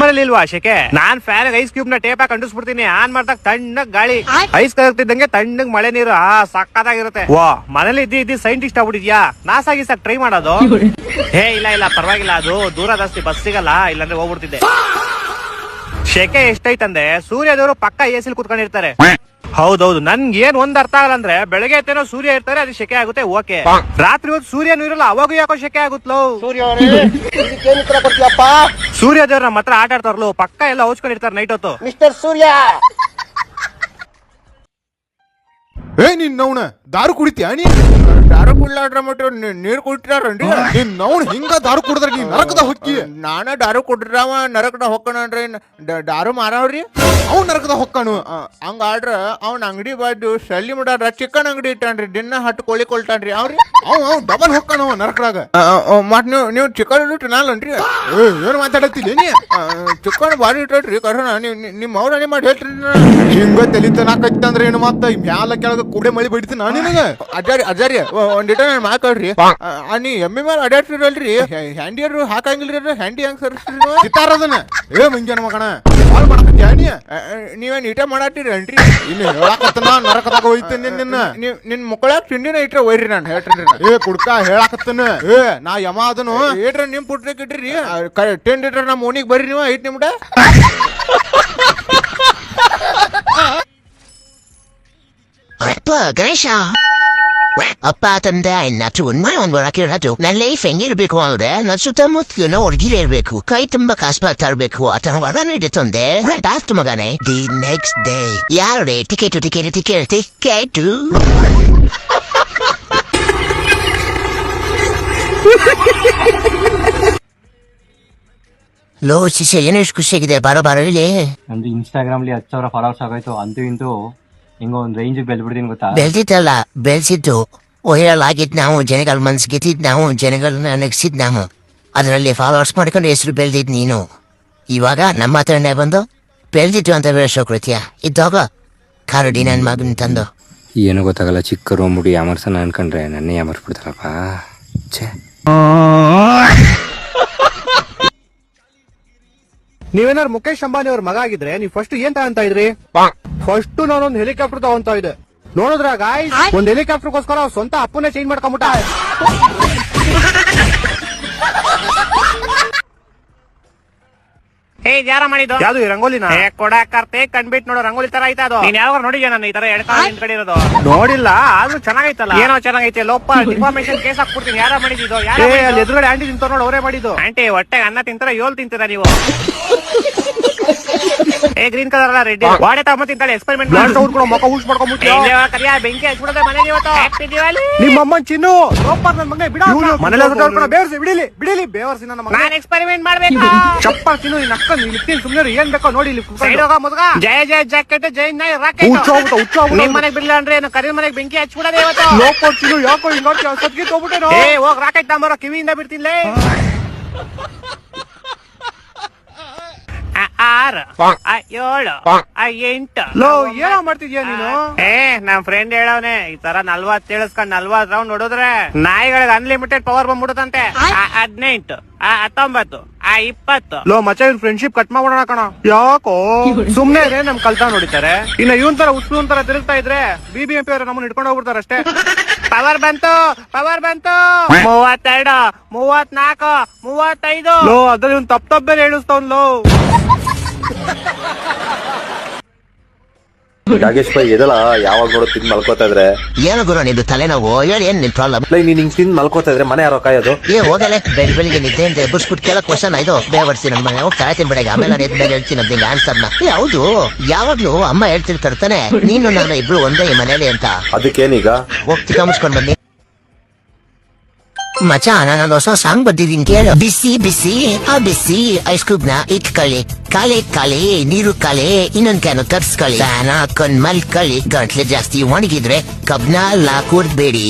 ನಿಮ್ಮಲ್ಲಿ ಇಲ್ವಾ ಶೆಕೆ? ನಾನ್ ಫ್ಯಾನ್ ಐಸ್ ಕ್ಯೂಬ್ ನ ಟೇಪ್ ಹಾಕಿ ಅಂಟಿಸ್ಬಿಡ್ತೀನಿ. ಆನ್ ಮಾಡ್ದಾಗ ತಣ್ಣಗ್ ಗಾಳಿ, ಐಸ್ ಕರಗ್ತಿದ್ದಂಗೆ ತಣ್ಣಗ್ ಮಳೆ ನೀರು. ಸಕ್ಕತ್ತಾಗಿರುತ್ತೆ. ವಾ, ಮನೇಲಿ ಇದ್ದಿ ಸೈಂಟಿಸ್ಟ್ ಆಗ್ಬಿಟ್ಟಿದ್ಯಾ? ನಾಸಾ ಗೀಸಾಕ್ ಟ್ರೈ ಮಾಡೋದು? ಹೇ ಇಲ್ಲ ಪರವಾಗಿಲ್ಲ, ಅದು ದೂರ ಜಾಸ್ತಿ ಬಸ್ ಸಿಗಲ್ಲ, ಇಲ್ಲಾಂದ್ರೆ ಹೋಗ್ಬಿಡ್ತಿದ್ದೆ. ಶೆಕೆ ಎಷ್ಟೈತಂದ್ರೆ ಸೂರ್ಯದವರು ಪಕ್ಕ ಎಸಿಲ್ ಕುತ್ಕೊಂಡಿರ್ತಾರೆ. ಹೌದೌದು, ನನ್ಗೆ ಏನ್ ಒಂದ್ ಅರ್ಥ ಆಗಲ್ಲ ಅಂದ್ರೆ ಬೆಳಗ್ಗೆ ಎತ್ತೇನೋ ಸೂರ್ಯ ಇರ್ತಾರೆ, ಅದು ಶೆಕೆ ಆಗುತ್ತೆ. ಓಕೆ, ರಾತ್ರಿ ಹೊತ್ತು ಸೂರ್ಯನು ಇರಲ್ಲ, ಅವಾಗ ಯಾಕೋ ಶೆಕೆ ಆಗುತ್ತಲೋ? ಸೂರ್ಯ ದೇವ್ರ ನಮ್ಮ ಹತ್ರ ಆಟ ಆಡ್ತಾರಲ್ಲ, ಪಕ್ಕ ಎಲ್ಲ ಹೌಚ್ಕೊಂಡಿರ್ತಾರೆ ನೈಟ್ ಹೊತ್ತು. ಮಿಸ್ಟರ್ ಸೂರ್ಯ, ನಿನ್ ನವ್ನ ದಾರು ಕುಡಿತೀಯ? ನೀ ದಾರು ಕುಡ್ಲಾಡ್ರ ಮಟ್ಟ ನೀರ್ ಕುಡಿತಾರನ್ರಿ? ನಿನ್ ನವ್ನ ಹಿಂಗ ದಾರು ಕುಡಿದ್ರ ನೀ ನರಕದ ಹೊಕ್ಕಿ. ನಾನ ದಾರು ಕುಡ್ರವ ನರಕದ ಹೊಕ್ಕನನ್ರಿ. ದಾರು ಮಾರವ್ರಿ, ಅವ್ ನರಕದ ಹೊಕ್ಕನು. ಹಂಗ ಆಡ್ರ ಅವ್ನ ಅಂಗಡಿ ಬಾಜು ಸಲ್ಲಿ ಮುಡಾರ ಚಿಕನ್ ಅಂಗಡಿ ಇಟ್ಟಾನ್ರಿ. ದಿನ ಹಟ್ಟು ಕೋಳಿ ಕೊಳ್ತಾನ್ರಿ ಅವ್ರಿ. ಅವ್ ಡಬಲ್ ಹೊಕ್ಕನವ ನರಕದಾಗ. ಮತ್ ನೀವು ಚಿಕನ್ ತಿನ್ನಲ್ಲನ್ರಿ? ಏನ್ ಮಾತಾಡತ್ತೀನಿ ನೀ? ಚಿಕನ್ ಬಾರಿ ಇಟ್ರಿ ಕರೋಣ. ನಿಮ್ ಅವ್ರನೇ ಮಾಡಿ ಹೇಳ್ತೀರಿ. ಹಿಂಗ ತಲಿ ತನಾಕೈತಂದ್ರ ಏನು ಮಾತ ಮ್ಯಾಲ ಕೆಳಗ ಕೂಡೆ ಮಳಿ ಬಡಿತೀನಿ ನಾ ನಿನಗ. ಅಜಾರಿ ಒಂದಿಟ ನನ್ ಮಾತಾಡ್ರಿ. ನೀ ಎಮ್ಮಿ ಮೇಲೆ ಅಡ್ಯಾಡ್ತಿರಲ್ರಿ, ಹ್ಯಾಂಡಿಯರು ಹಾಕಂಗಿಲ್ರಿ. ಹ್ಯಾಂಡಿ ಹೆಂಗ್ ಸರ್ಸ್ರಿ ಸಿತಾರದನ? ಮಂಗ್ಯಾನ ಮಗಣ ಬಾಳ್ ಮಾಡಕತ್ತೀಯ ನೀ? ನೀವೇನ್ ಈಟ ಮಾಡಾಟಿರೇನ್ರಿ? ಇನ್ನು ಹೇಳಾಕತ್ತನ ನರಕದಾಗ ಹೋಯ್ತೇನೆ ನಿನ್ನ. ನಿನ್ ಮುಕ್ಕಳಾಗ ತಿಂಡಿನ ಇಟ್ರೆ ಒಯ್ರಿ ನಾನು ಹೇಳ್ತೀನಿ. ಕುಡ್ಕ ಹೇಳಾಕತ್ತನ. ನಾ ಯಮ ಅದನು ಏಟ್ರ ನಿಮ್ ಪುಟ್ರಕ್ ಇಟ್ರಿ. ತಿಂಡಿ ಇಟ್ರ ನಮ್ಮ ಓಣಿಗ್ ಬರ್ರಿ ನೀವು. ಐತ್ ನಿಮ್ಡ ಗಣೇಶ ಅಪ್ಪ ತಂದೆ ನಟು ಒಂದು ಬರಾಕಿರೋದು. ನನ್ನ ಲೈಫ್ ಹೆಂಗಿರ್ಬೇಕು ಅಂದ್ರೆ ನನ್ನ ಸುತ್ತಮುತ್ತಲಿನ ಹುಡುಗಿರೇ ಇರ್ಬೇಕು, ಕೈ ತುಂಬಾ ಕಾಸು ತರಬೇಕು. ಅಥವಾ ಹೊರ ನೀಡಿ ತಂದೆ ಟಾಸ್ಟ್ ಮಗನೇ. ದಿ ನೆಕ್ಸ್ಟ್ ಡೇ ಯಾರೇ ಟಿಕೆಟ್ ಲೋ ಶಿಷ್ಯ ಏನು ಎಷ್ಟು ಖುಷಿಯಾಗಿದೆ. ಬಾರೋ ಇಲ್ಲಿ. ನಂದು ಇನ್ಸ್ಟಾಗ್ರಾಮ್ಲಿ 10,000 ಫಾಲೋವರ್ಸ್ ಆಗೋಯ್ತು. ಅಂತೂ ಇಂತೂ ಹಿಂಗ ಒಂದ್ ರೇಂಜ್ ಬೆಳೆದ್ಬಿಡ್ತೀನಿ ಗೊತ್ತಾ? ಬೆಳ್ದಿತ್ತಲ್ಲ, ಬೆಳೆಸಿದ್ದು ವೈರಲ್ ಆಗಿದ್ ನಾವು, ಜನಗಳ ಮನ್ಸು ಗೆದ್ದಿದ್ ನಾವು, ಜನಗಳನ್ನ ನಗಿಸಿದ್ ನಾವು. ಅದರಲ್ಲಿ ಫಾಲೋವರ್ಸ್ ಮಾಡ್ಕೊಂಡು ಹೆಸರು ಬೆಳೆದಿದ್ ನೀನು. ಇವಾಗ ನಮ್ಮ ಹತ್ರನೇ ಬಂದು ಬೆಳೆದಿತ್ತು ಅಂತ ಬೆಳೆಸೋಕೃತ್ಯ. ಇದ್ದಾಗ ಕಾರಡಿ ನನ್ನ ಮಗನ ತಂದು ಏನು ಗೊತ್ತಾಗಲ್ಲ, ಚಿಕ್ಕ ರೋಂಬುಡಿ ಯಾಮರ್ಸನ ಅನ್ಕೊಂಡ್ರೆ ನನ್ನೇ ಯಾಮರ್ಸ್ಬಿಡ್ತಾರಪ್ಪ. ಛೇ, ನೀವೇನಾರು ಮುಖೇಶ್ ಅಂಬಾನಿ ಅವ್ರ ಮಗ ಆಗಿದ್ರೆ ನೀವು ಫಸ್ಟ್ ಏನ್ ತಗೊಂತ ಇದ್ರಿ? ಫಸ್ಟ್ ನಾನೊಂದು ಹೆಲಿಕಾಪ್ಟರ್ ತಗೊಂತ ಇದ್ದೆ. ನೋಡಿದ್ರ ಗಾಯ್ಸ್, ಒಂದ್ ಹೆಲಿಕಾಪ್ಟರ್ಗೋಸ್ಕರ ಸ್ವಂತ ಅಪ್ಪನೇ ಚೇಂಜ್ ಮಾಡ್ಕೊಂಬಿಟ್ಟ. ಯಾರ ಮಾಡಿದ್ದು? ಯಾವ್ದು ಈ ರಂಗೋಲಿನ ಕೊಡಾಕರ್ತೆ ಕಂಡ್ಬಿಟ್ ನೋಡೋ ರಂಗೋಲಿ ತರ ಐತ ಅದು. ನೀನ್ ಯಾವಾಗ ನೋಡಿದ್ಯಾ? ನಾನು ಈ ತರ ಎಡ್ಕೊಂಡು ಕಡೆ ಇರೋದು ನೋಡಿಲ್ಲ, ಆದ್ರೂ ಚೆನ್ನಾಗೈತಲ್ಲ. ಏನೋ ಚೆನ್ನಾಗೈತೆ ಲೋಪ. ಇನ್ಫಾರ್ಮೇಶನ್ ಕೇಸ್ ಹಾಕ್ಬಿಡ್ತೀನಿ. ಯಾರ ಮಾಡಿದ್ದು? ಅಲ್ಲಿ ಎದುರುಗಡೆ ಆಂಟಿ ತಿಂತಾರ ನೋಡಿ, ಅವರೇ ಮಾಡಿದ್ದು. ಆಂಟಿ ಹೊಟ್ಟೆಗೆ ಅನ್ನ ತಿಂತಾರ, ಏಳ್ ತಿಂತೀರಾ ನೀವು? ಗ್ರೀನ್ ಕಲರ್ ಅಲ್ಲ, ರೆಡ್. ವಾಡೆ ತಮ್ಮ ತಿಂತಾಳೆ. ಎಕ್ಸ್ಪೆರಿಮೆಂಟ್ ಮುಖ ಊಸ್ ಮಾಡ್ಕೊಂಡ್ಬಿಟ್ಟು ಬೆಂಕಿ ಹಚ್ಬಿಡೋದೆ ಮನೆಗೆ ಇವತ್ತು. ನಿಮ್ಮಮ್ಮನ್ ಚಿನ್ನು ಸೂಪರ್. ನನ್ ಮಗ ಬಿಡ ಮನೇಲಿ ಬೇವರ್ಸಿ ಬಿಡಿಲಿ ಬೇವರ್ಸಿ. ನನ್ನ ಮಗ ನಾನು ಎಕ್ಸ್ಪೆರಿಮೆಂಟ್ ಮಾಡ್ಬೇಕು. ಚಪ್ಪಲ್ ತಿನ್ನು ನಿನ್ನ ಅಕ್ಕ. ನೀನ್ ಸುಮ್ನೆ ಏನ್ ಬೇಕೋ ನೋಡಿ. ಜಯ ಜಯ ಜಾಕೆಟ್, ಜೈ ನೈ ರಾಕೆಟ್. ನಿಮ್ ಮನೆಗೆ ಬಿಡ್ಲಿಲ್ಲ ಅಂದ್ರೆ ಏನು ಕರಿ ಮನೆಗೆ ಬೆಂಕಿ ಹಚ್ಬಿಡೋದೆ ಇವತ್ತು. ಲೋಕೋ ಚಿನ್ನು ಯಾಕೋ ಹಿಂಗ ಸತ್ಗೆ ತಗೋಬಿಟ್ಟೇನೋ. ಹೋಗ್ ರಾಕೆಟ್ ನಂಬರೋ, ಕಿವಿಯಿಂದ ಬಿಡ್ತಿನ್ಲೇ. 6 7 8 ಲೋ ಏನೋ ಮಾಡ್ತಿದ್ಯಾ ನೀನು? ನಮ್ ಫ್ರೆಂಡ್ ಹೇಳವ್ನೆ ಈ ತರ 40 ಇಳಿಸ್ಕೊಂಡ್ 40 ರೌಂಡ್ ಹೊಡೋದ್ರೆ ನಾಯಿಗಳಿಗೆ ಅನ್ಲಿಮಿಟೆಡ್ ಪವರ್ ಬಂದ್ಬಿಡುತ್ತಂತೆ. 15 19 20 ಲೋ ಮಚ್ಚ, ಇವ್ನ ಫ್ರೆಂಡ್ಶಿಪ್ ಕಟ್ ಮಾಡ್ಬಿಡೋಣ ಕಣ. ಯಾಕೋ ಸುಮ್ನೆ ಇದೆ, ನಮ್ ಕಲ್ತಾ ನೋಡಿತಾರೆ. ಇನ್ನ ಇವನ್ ತರ ಉಸ್ಲು ತರ ತಿರುಗ್ತಾ ಇದ್ರೆ BBMP ಅವ್ರು ನಮ್ಮನ್ನ ಇಟ್ಕೊಂಡು ಹೋಗ್ಬಿಡ್ತಾರ ಅಷ್ಟೇ. ಪವರ್ ಬಂತು 32 34 35 ಲೋ ಅದ್ರಲ್ಲಿ ಇವ್ನು ತಪ್ಪೇ ಹೇಳಿಸ್ತಾವ್ ಲೋ. ನಾಗೇಶ್ ಭಾಯ್ ಇದಲ್ಲ, ಯಾವಾಗ ನೋಡೋ ತಿಂದ್ ಮಲ್ಕೋತಾ ಇದ್ರೆ ಏನು ಗುರು ನಿಂದು ತಲೆನೋವು? ಹೇಳಿ ಏನ್ ನಿನ್ ಪ್ರಾಬ್ಲಮ್? ನೀನ್ ಹಿಂಗ್ ತಿಂದ್ ಮಲ್ಕೋತಾ ಇದ್ರೆ ಮನೆ ಯಾರೋ ಕಾಯೋದು? ಹೋಗಲೆ ಬೆಳಿಗ್ಗೆ ನಿದ್ದೆ ಅಂತ ಎಬ್ಬರ್ಸ್ಬಿಟ್ಟು ಕೇಳ ಕ್ವಶನ್ ಇದು ಬೇವರ್ಸಿ ನನ್ನ ಮನೆ ಹೋಗಿ ಕಾಯ್ತೀನಿ ಬೆಳಗ್ಗೆ. ಆಮೇಲೆ ಎದ್ ಮೇಲೆ ಹೇಳ್ತೀನಿ ನಮ್ದು ಆನ್ಸರ್ನ. ಹೌದು, ಯಾವಾಗ್ಲೂ ಅಮ್ಮ ಹೇಳ್ತಿರ್ತಾನೆ ನೀನು ನಾನು ಇಬ್ರು ಒಂದೇ ಈ ಮನೇಲಿ ಅಂತ. ಅದಕ್ಕೇನೀಗ ಹೋಗ್ತಿ ಕಾಮಿಸ್ಕೊಂಡ್ ಬನ್ನಿ ಮಚ. ನಾನು ಹೊಸ ಸಾಂಗ್ ಬರ್ದಿದ್ದೀನಿ ಕೇಳು. ಬಿಸಿ ಬಿಸಿ ಬಿಸಿ ಐಸ್ ಕ್ಯೂಬ್ ನ ಇಟ್ಕೊಳ್ಳಿ, ಕಾಲೆ ನೀರು ಕಾಲೆ, ಇನ್ನೊಂದ್ ಕ್ಯಾನು ತರ್ಸ್ಕೊಳ್ಳಿ, ಫ್ಯಾನ್ ಹಾಕೊಂಡ್ ಮಲ್ಕೊಳ್ಳಿ. ಗಂಟ್ಲೆ ಜಾಸ್ತಿ ಒಣಗಿದ್ರೆ ಕಬ್ನ ಕೂರ್ಬೇಡಿ.